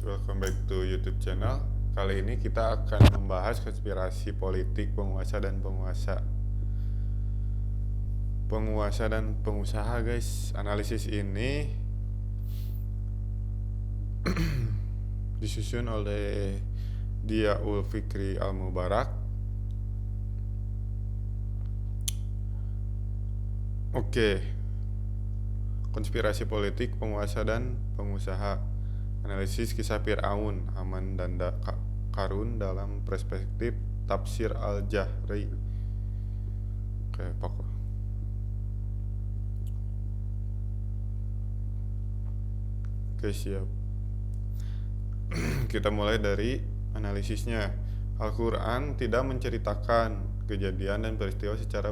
welcome back to YouTube channel. Kali ini kita akan membahas konspirasi politik penguasa dan penguasa. Penguasa dan pengusaha, guys. Analisis ini disusun oleh Diaul Fikri Al-Mubarak. Oke. Konspirasi politik penguasa dan pengusaha. Analisis kisah Fir'aun, Haman, dan Qarun dalam perspektif tafsir Al-Jahri. Oke, pokok. Oke, siap. Kita mulai dari analisisnya. Al-Quran tidak menceritakan kejadian dan peristiwa secara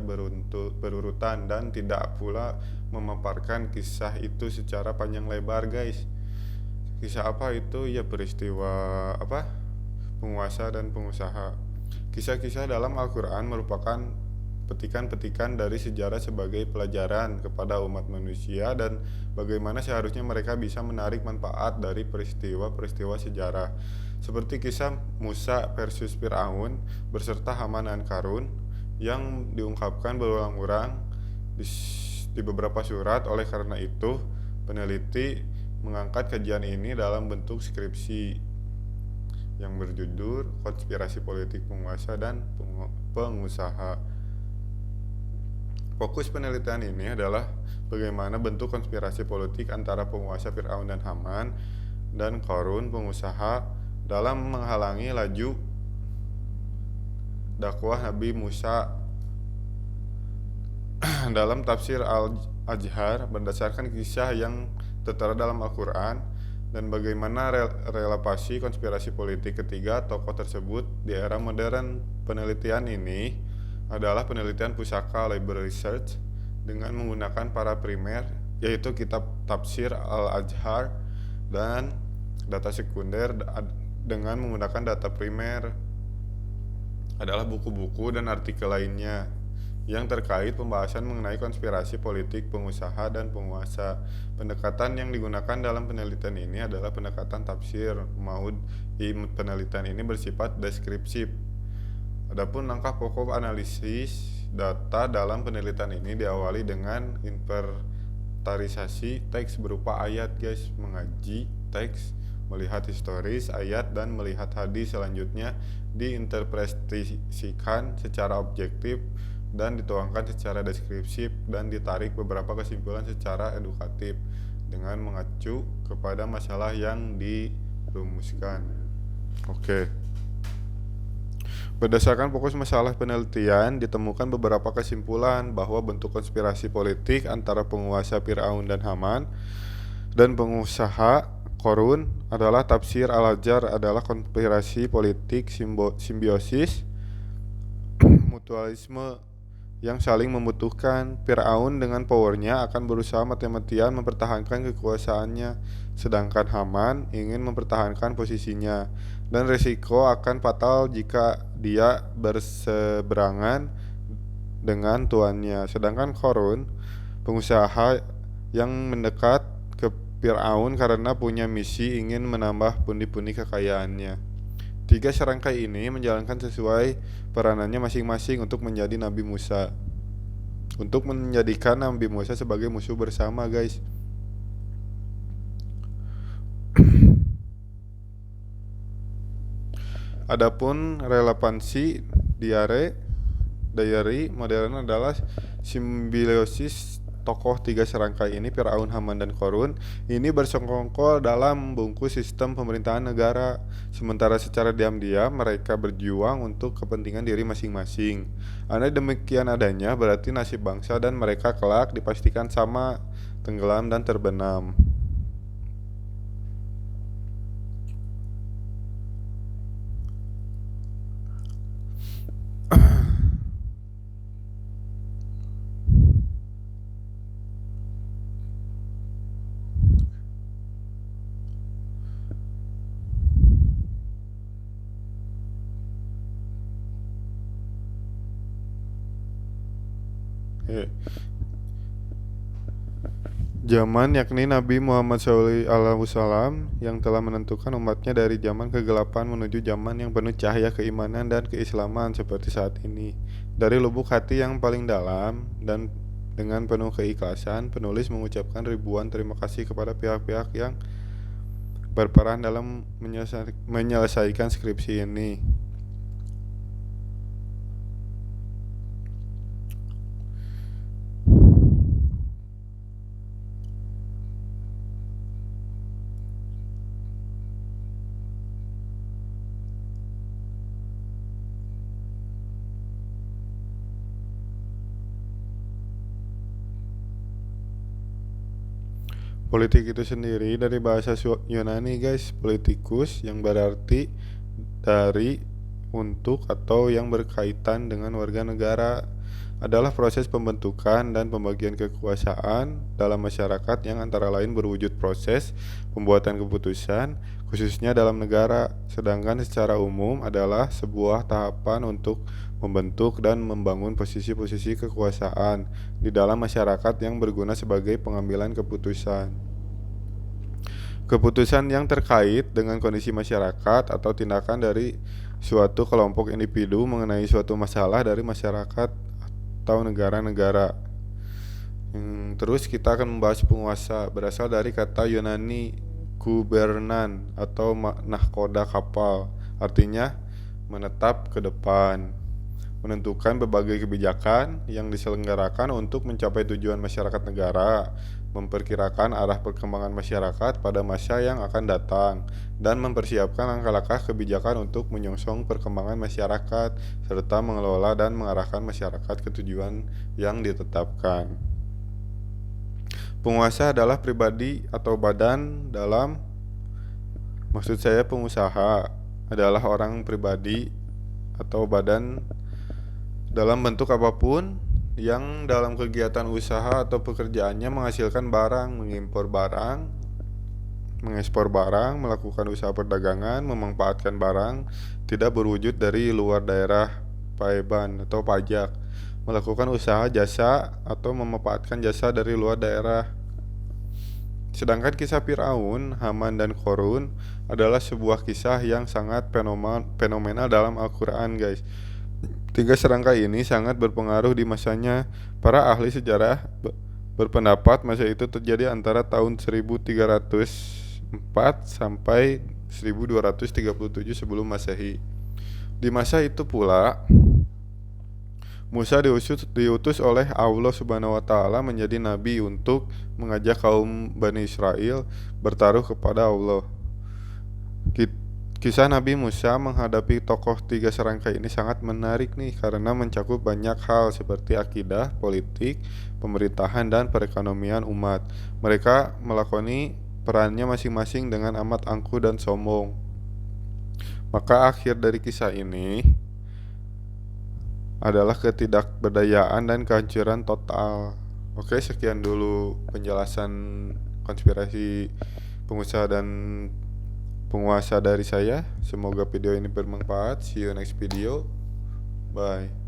berurutan dan tidak pula memaparkan kisah itu secara panjang lebar, guys. Kisah apa itu? Ya, peristiwa penguasa dan pengusaha. Kisah-kisah dalam Al-Quran merupakan petikan-petikan dari sejarah sebagai pelajaran kepada umat manusia dan bagaimana seharusnya mereka bisa menarik manfaat dari peristiwa-peristiwa sejarah. Seperti kisah Musa versus Fir'aun beserta Haman dan Qarun yang diungkapkan berulang-ulang di beberapa surat. Oleh karena itu, peneliti mengangkat kajian ini dalam bentuk skripsi yang berjudul Konspirasi Politik Penguasa dan Pengusaha. Fokus penelitian ini adalah bagaimana bentuk konspirasi politik antara penguasa Fir'aun dan Haman dan Qarun pengusaha dalam menghalangi laju dakwah Nabi Musa. Dalam tafsir Al-Ajhar berdasarkan kisah yang tertera dalam Al-Quran dan bagaimana relasi konspirasi politik ketiga tokoh tersebut di era modern. Penelitian ini adalah penelitian pusaka library research dengan menggunakan para primer, yaitu kitab tafsir Al-Ajhar, dan data sekunder dengan menggunakan data primer adalah buku-buku dan artikel lainnya yang terkait pembahasan mengenai konspirasi politik pengusaha dan penguasa. Pendekatan yang digunakan dalam penelitian ini adalah pendekatan tafsir maud. Penelitian ini bersifat deskriptif. Adapun langkah pokok analisis data dalam penelitian ini diawali dengan inventarisasi teks berupa ayat, guys. Mengaji teks, melihat historis ayat, dan melihat hadis. Selanjutnya diinterpretasikan secara objektif dan dituangkan secara deskriptif dan ditarik beberapa kesimpulan secara edukatif dengan mengacu kepada masalah yang dirumuskan. Oke. Berdasarkan fokus masalah penelitian, ditemukan beberapa kesimpulan bahwa bentuk konspirasi politik antara penguasa Fir'aun dan Haman dan pengusaha Qarun adalah tafsir Al-Ajhar adalah konspirasi politik simbiosis mutualisme yang saling membutuhkan. Fir'aun dengan powernya akan berusaha mati-matian mempertahankan kekuasaannya, sedangkan Haman ingin mempertahankan posisinya, dan risiko akan fatal jika dia berseberangan dengan tuannya. Sedangkan Qarun, pengusaha yang mendekat ke Fir'aun karena punya misi ingin menambah pundi-pundi kekayaannya. Tiga serangkai ini menjalankan sesuai peranannya masing-masing untuk menjadi Nabi Musa, untuk menjadikan Nabi Musa sebagai musuh bersama, guys. Adapun relevansi diary modern adalah simbiosis tokoh tiga serangkai ini, Fir'aun, Haman, dan Qarun, ini bersengkongkol dalam bungkus sistem pemerintahan negara. Sementara secara diam-diam mereka berjuang untuk kepentingan diri masing-masing. Andai demikian adanya, berarti nasib bangsa dan mereka kelak dipastikan sama, tenggelam dan terbenam. Zaman yakni Nabi Muhammad SAW yang telah menentukan umatnya dari zaman kegelapan menuju zaman yang penuh cahaya keimanan dan keislaman seperti saat ini. Dari lubuk hati yang paling dalam dan dengan penuh keikhlasan, penulis mengucapkan ribuan terima kasih kepada pihak-pihak yang berperan dalam menyelesaikan skripsi ini. Politik itu sendiri dari bahasa Yunani guys, politikus yang berarti dari, untuk, atau yang berkaitan dengan warga negara, adalah proses pembentukan dan pembagian kekuasaan dalam masyarakat yang antara lain berwujud proses pembuatan keputusan, khususnya dalam negara, sedangkan secara umum adalah sebuah tahapan untuk membentuk dan membangun posisi-posisi kekuasaan di dalam masyarakat yang berguna sebagai pengambilan keputusan. Keputusan yang terkait dengan kondisi masyarakat atau tindakan dari suatu kelompok individu mengenai suatu masalah dari masyarakat atau negara-negara. Terus kita akan membahas penguasa, berasal dari kata Yunani gubernan atau nahkoda kapal, artinya menetap ke depan, menentukan berbagai kebijakan yang diselenggarakan untuk mencapai tujuan masyarakat negara, memperkirakan arah perkembangan masyarakat pada masa yang akan datang, dan mempersiapkan langkah-langkah kebijakan untuk menyongsong perkembangan masyarakat, serta mengelola dan mengarahkan masyarakat ke tujuan yang ditetapkan. Penguasa adalah pribadi atau badan dalam, maksud saya pengusaha adalah orang pribadi atau badan dalam bentuk apapun yang dalam kegiatan usaha atau pekerjaannya menghasilkan barang, mengimpor barang, mengekspor barang, melakukan usaha perdagangan, memanfaatkan barang tidak berwujud dari luar daerah paeban atau pajak, melakukan usaha jasa atau memanfaatkan jasa dari luar daerah. Sedangkan kisah Firaun, Haman, dan Korun adalah sebuah kisah yang sangat fenomenal dalam Al-Quran guys. Tiga serangkai ini sangat berpengaruh di masanya. Para ahli sejarah berpendapat masa itu terjadi antara tahun 1304 sampai 1237 sebelum Masehi. Di masa itu pula Musa diutus oleh Allah Subhanahu wa taala menjadi nabi untuk mengajak kaum Bani Israel bertaruh kepada Allah. Kisah Nabi Musa menghadapi tokoh tiga serangkai ini sangat menarik nih karena mencakup banyak hal seperti akidah, politik, pemerintahan, dan perekonomian umat. Mereka melakoni perannya masing-masing dengan amat angkuh dan sombong. Maka akhir dari kisah ini adalah ketidakberdayaan dan kehancuran total. Oke, sekian dulu penjelasan konspirasi pengusaha dan penguasa dari saya. Semoga video ini bermanfaat. See you next video. Bye.